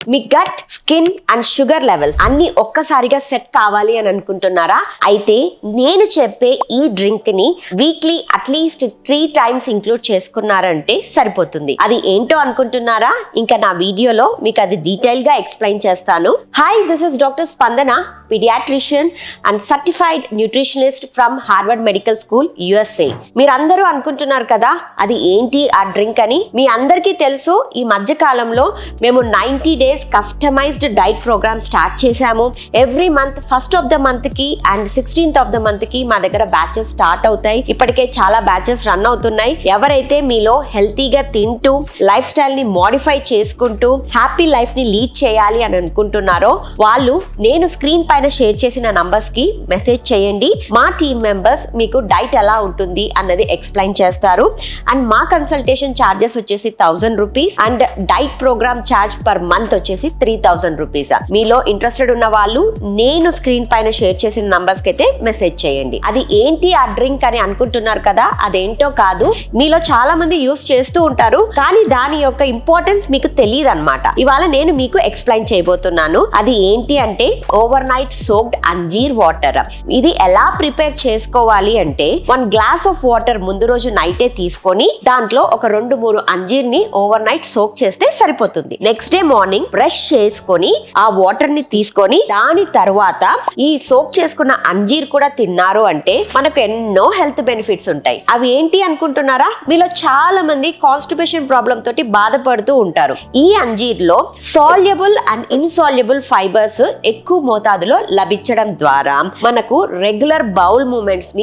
Me gut, skin and sugar levels అన్ని ఒక్కసారిగా set కావాలి అని అనుకుంటున్నారా? అయితే నేను చెప్పే ఈ డ్రింక్ ని వీక్లీ అట్లీస్ట్ 3 times ఇంక్లూడ్ చేసుకున్నారంటే సరిపోతుంది. అది ఏంటో అనుకుంటున్నారా? ఇంకా నా వీడియోలో మీకు అది డీటెయిల్ గా ఎక్స్ప్లెయిన్ చేస్తాను. Hi, this is doctor Spandana, paediatrician and certified nutritionist from Harvard medical school, USA. మీరందరూ అనుకుంటున్నారు కదా అది ఏంటి ఆ డ్రింక్ అని. మీ అందరికీ తెలుసు, ఈ మధ్య కాలంలో మేము 90 days customised diet programme start చేశాము. Every month first of the month కి and 16th of the month కి మా దగ్గర బ్యాచెస్ స్టార్ట్ అవుతాయి. ఇప్పటికే చాలా బ్యాచెస్ రన్ అవుతున్నాయి. ఎవరైతే మీలో హెల్తీగా తింటూ లైఫ్ స్టైల్ ని మోడిఫై చేసుకుంటూ హ్యాపీ లైఫ్ ని లీడ్ చేయాలి అని అనుకుంటున్నారో వాళ్ళు నేను స్క్రీన్ పైన షేర్ చేసిన నంబర్స్ కి మెసేజ్ చేయండి. మా టీమ్ మెంబర్స్ మీకు డైట్ ఎలా ఉంటుంది అన్నది ఎక్స్ప్లెయిన్ చేస్తారు. అండ్ మా కన్సల్టేషన్ ఛార్జెస్ వచ్చేసి 1000 rupees and diet programme charge per month వచ్చేసి 3000 రూపీస్. మీలో ఇంట్రెస్టెడ్ ఉన్న వాళ్ళు నేను స్క్రీన్ పైన షేర్ చేసిన నంబర్స్ కి అయితే మెసేజ్ చేయండి. అది ఏంటి ఆ డ్రింక్ అని అనుకుంటున్నారు కదా, అదేంటో కాదు. మీలో చాలా మంది యూస్ చేస్తూ ఉంటారు, కానీ దాని యొక్క ఇంపార్టెన్స్ మీకు తెలియదు అన్నమాట. ఇవాళ నేను మీకు ఎక్స్ప్లెయిన్ చేయబోతున్నాను. అది ఏంటి అంటే ఓవర్ నైట్ సోక్డ్ అంజీర్ వాటర్. ఇది ఎలా ప్రిపేర్ చేసుకోవాలి అంటే 1 glass ఆఫ్ వాటర్ ముందు రోజు నైటే తీసుకొని దాంట్లో ఒక 2-3 అంజీర్ ని ఓవర్ నైట్ సోక్ చేస్తే సరిపోతుంది. నెక్స్ట్ డే మార్నింగ్ బ్రష్ చేసుకొని ఆ వాటర్ ని తీసుకొని దాని తర్వాత ఈ సోక్ చేసుకున్న అంజీర్ కూడా తిన్నారు అంటే మనకు ఎన్నో హెల్త్ బెనిఫిట్స్ ఉంటాయి. అవి ఏంటి అనుకుంటున్నారా? మీలో చాలా మంది కాన్స్టిపేషన్ ప్రాబ్లం తోటి బాధపడుతూ ఉంటారు. ఈ అంజీర్ లో సాల్యుబుల్ అండ్ ఇన్సాల్యుబుల్ ఫైబర్స్ ఎక్కువ మోతాదులో లభించడం ద్వారా మనకు రెగ్యులర్ బౌల్ మూమెంట్స్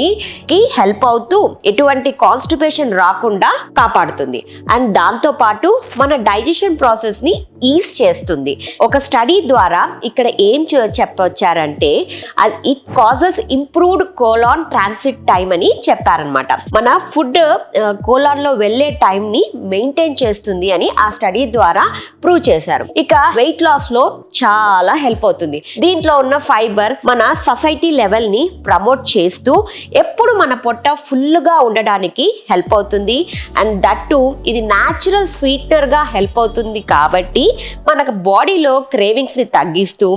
కి హెల్ప్ అవుతూ ఎటువంటి కాన్స్టిపేషన్ రాకుండా కాపాడుతుంది. అండ్ దాంతో పాటు మన డైజెషన్ ప్రాసెస్ ని ఈజ్ చేస్తుంది. ఒక స్టడీ ద్వారా ఇక్కడ ఏం చెప్పొచ్చారంటే it causes improved colon transit time అని చెప్పారనమాట. మన ఫుడ్ కోలాన్ లో వెళ్లే టైం ని మెయింటైన్ చేస్తుంది అని ఆ స్టడీ ద్వారా ప్రూవ్ చేశారు. ఇక వెయిట్ లాస్ లో చాలా హెల్ప్ అవుతుంది. దీంట్లో ఉన్న ఫైబర్ మన సొసైటీ లెవెల్ ని ప్రమోట్ చేస్తూ ఎప్పుడు మన పొట్ట ఫుల్ గా ఉండడానికి హెల్ప్ అవుతుంది. అండ్ దట్టు ఇది న్యాచురల్ స్వీట్నర్ గా హెల్ప్ అవుతుంది కాబట్టి మనకు బాడీలో క్రేవింగ్స్ ని తగ్గిస్తూ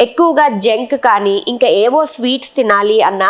ఎక్కువగా జంక్ కానీ ఇంకా ఏవో స్వీట్స్ తినాలి అన్న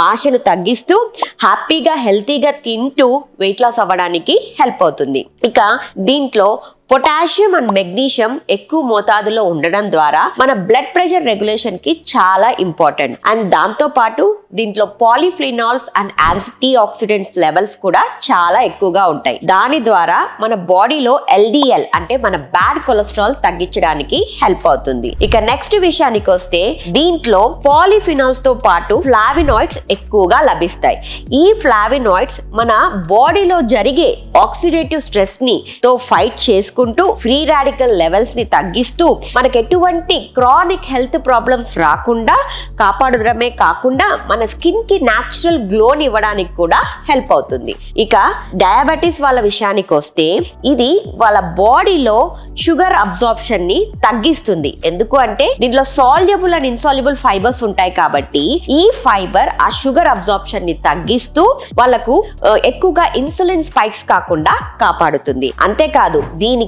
ఆశను తగ్గిస్తూ హ్యాపీగా హెల్తీగా తింటూ వెయిట్ లాస్ అవ్వడానికి హెల్ప్ అవుతుంది. ఇక దీంట్లో పొటాషియం అండ్ మెగ్నీషియం ఎక్కువ మోతాదులో ఉండడం ద్వారా మన బ్లడ్ ప్రెషర్ రెగ్యులేషన్ కి చాలా ఇంపార్టెంట్. అండ్ దాంతో పాటు దీంట్లో polyphenols and antioxidants levels కూడా చాలా ఎక్కువగా ఉంటాయి. దాని ద్వారా మన బాడీలో LDL అంటే మన బ్యాడ్ కొలెస్ట్రాల్ తగ్గించడానికి హెల్ప్ అవుతుంది. ఇక నెక్స్ట్ విషయానికి వస్తే దీంట్లో పాలిఫినాల్స్ తో పాటు ఫ్లావినాయిడ్స్ ఎక్కువగా లభిస్తాయి. ఈ ఫ్లావినాయిడ్స్ మన బాడీలో జరిగే ఆక్సిడేటివ్ స్ట్రెస్ ని తో ఫైట్ చేసుకుంటూ ఫ్రీ రాడికల్ లెవెల్స్ ని తగ్గిస్తూ మనకు ఎటువంటి క్రానిక్ హెల్త్ ప్రాబ్లమ్స్ రాకుండా కాపాడడమే కాకుండా మన స్కిన్ కి న్యాచురల్ గ్లోని ఇవ్వడానికి కూడా హెల్ప్ అవుతుంది. ఇక డయాబెటీస్ వాళ్ళ విషయానికి వస్తే ఇది వాళ్ళ బాడీలో షుగర్ అబ్జార్ప్షన్ ని తగ్గిస్తుంది. ఎందుకు అంటే దీంట్లో సాల్యుబుల్ అండ్ ఇన్సాల్యుబుల్ ఫైబర్స్ ఉంటాయి కాబట్టి ఈ ఫైబర్ ఆ షుగర్ అబ్జార్ప్షన్ ని తగ్గిస్తూ వాళ్ళకు ఎక్కువగా ఇన్సులిన్ స్పైక్స్ కాకుండా కాపాడుతుంది. అంతేకాదు దీనికి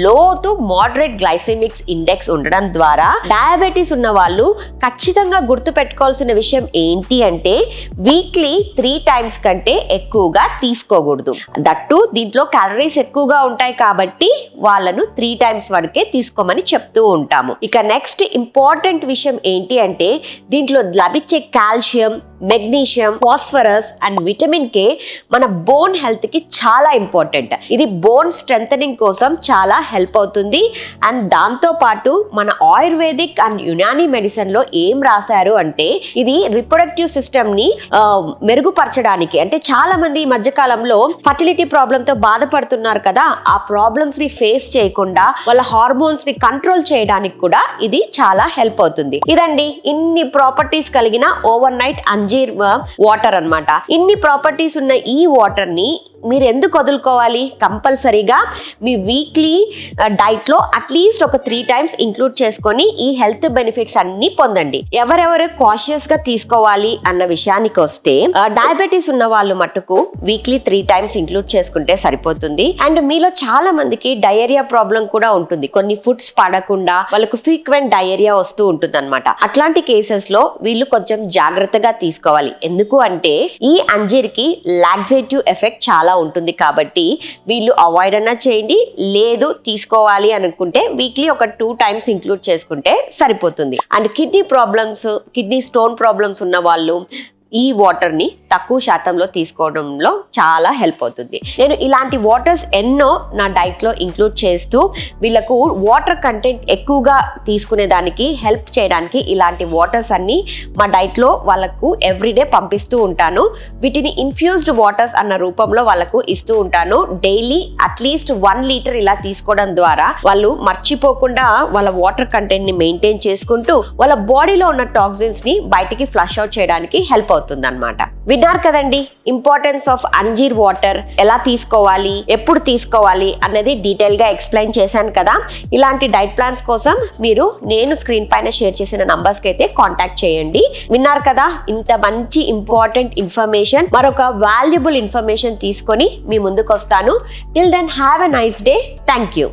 లో టు మోడరేట్ గ్లైసెమిక్ ఇండెక్స్ ఉండడం ద్వారా డయాబెటీస్ ఉన్న వాళ్ళు ఖచ్చితంగా గుర్తు పెట్టుకోవాల్సిన విషయం ఏంటి అంటే వీక్లీ 3 times కంటే ఎక్కువగా తీసుకోకూడదు. దట్టు దీంట్లో క్యాలరీస్ ఎక్కువగా ఉంటాయి కాబట్టి వాళ్ళను 3 times వరకే తీసుకోమని చెప్తూ ఉంటాము. ఇక నెక్స్ట్ ఇంపార్టెంట్ విషయం ఏంటి అంటే దీంట్లో లభించే calcium, magnesium, phosphorus and vitamin K మన బోన్ హెల్త్ కి చాలా ఇంపార్టెంట్. ఇది బోన్ స్ట్రెంథనింగ్ కోసం చాలా హెల్ప్ అవుతుంది. అండ్ దాంతో పాటు మన ఆయుర్వేదిక్ అండ్ యునానీ మెడిసిన్ లో ఏం రాశారు అంటే ఇది రిప్రొడక్టివ్ సిస్టమ్ ని మెరుగుపరచడానికి, అంటే చాలా మంది ఈ మధ్య కాలంలో ఫర్టిలిటీ ప్రాబ్లమ్ తో బాధపడుతున్నారు కదా, ఆ ప్రాబ్లమ్స్ ని ఫేస్ చేయకుండా వాళ్ళ హార్మోన్స్ ని కంట్రోల్ చేయడానికి కూడా ఇది చాలా హెల్ప్ అవుతుంది. ఇదండి ఇన్ని ప్రాపర్టీస్ కలిగిన ఓవర్ నైట్ అంజీర్ వాటర్ అన్నమాట. ఇన్ని ప్రాపర్టీస్ ఉన్న ఈ వాటర్ ని మీరు ఎందుకు వదులుకోవాలి? కంపల్సరీగా మీ వీక్లీ డైట్లో అట్లీస్ట్ ఒక 3 times ఇంక్లూడ్ చేసుకొని ఈ హెల్త్ బెనిఫిట్స్ అన్ని పొందండి. ఎవరెవరు కాషియస్ గా తీసుకోవాలి అన్న విషయానికి వస్తే డయాబెటీస్ ఉన్న వాళ్ళు మట్టుకు వీక్లీ 3 times ఇంక్లూడ్ చేసుకుంటే సరిపోతుంది. అండ్ మీలో చాలా మందికి డయేరియా ప్రాబ్లం కూడా ఉంటుంది. కొన్ని ఫుడ్స్ పడకుండా వాళ్ళకు ఫ్రీక్వెంట్ డయేరియా వస్తూ ఉంటుంది అనమాట. అట్లాంటి కేసెస్ లో వీళ్ళు కొంచెం జాగ్రత్తగా తీసుకోవాలి. ఎందుకు అంటే ఈ అంజీర్ కి లాక్సేటివ్ ఎఫెక్ట్ చాలా ఉంటుంది కాబట్టి వీళ్ళు అవాయిడ్ అన్నా చేయండి. లేదు తీసుకోవాలి అనుకుంటే వీక్లీ ఒక 2 times ఇంక్లూడ్ చేసుకుంటే సరిపోతుంది. అండ్ కిడ్నీ స్టోన్ ప్రాబ్లమ్స్ ఉన్న వాళ్ళు ఈ వాటర్ ని తక్కువ శాతంలో తీసుకోవడంలో చాలా హెల్ప్ అవుతుంది. నేను ఇలాంటి వాటర్స్ ఎన్నో నా డైట్ లో ఇంక్లూడ్ చేస్తూ వీళ్ళకు వాటర్ కంటెంట్ ఎక్కువగా తీసుకునే దానికి హెల్ప్ చేయడానికి ఇలాంటి వాటర్స్ అన్ని మా డైట్ లో వాళ్ళకు ఎవ్రీడే పంపిస్తూ ఉంటాను. వీటిని ఇన్ఫ్యూజ్డ్ వాటర్స్ అన్న రూపంలో వాళ్ళకు ఇస్తూ ఉంటాను. డైలీ అట్లీస్ట్ 1 liter ఇలా తీసుకోవడం ద్వారా వాళ్ళు మర్చిపోకుండా వాళ్ళ వాటర్ కంటెంట్ ని మెయింటైన్ చేసుకుంటూ వాళ్ళ బాడీలో ఉన్న టాక్సిన్స్ ని బయటికి ఫ్లష్ అవుట్ చేయడానికి హెల్ప్ అవుతుంది అన్నమాట. విన్నారు కదండి ఇంపార్టెన్స్ ఆఫ్ అంజీర్ వాటర్, ఎలా తీసుకోవాలి, ఎప్పుడు తీసుకోవాలి అన్నది డీటెయిల్ గా ఎక్స్ప్లెయిన్ చేశాను కదా. ఇలాంటి డైట్ ప్లాన్స్ కోసం మీరు నేను స్క్రీన్ పైన షేర్ చేసిన నంబర్స్ కి అయితే కాంటాక్ట్ చేయండి. విన్నారు కదా ఇంత మంచి ఇంపార్టెంట్ ఇన్ఫర్మేషన్, మరొక వాల్యుబుల్ ఇన్ఫర్మేషన్ తీసుకొని మీ ముందుకు వస్తాను. Till then have a nice day. Thank you.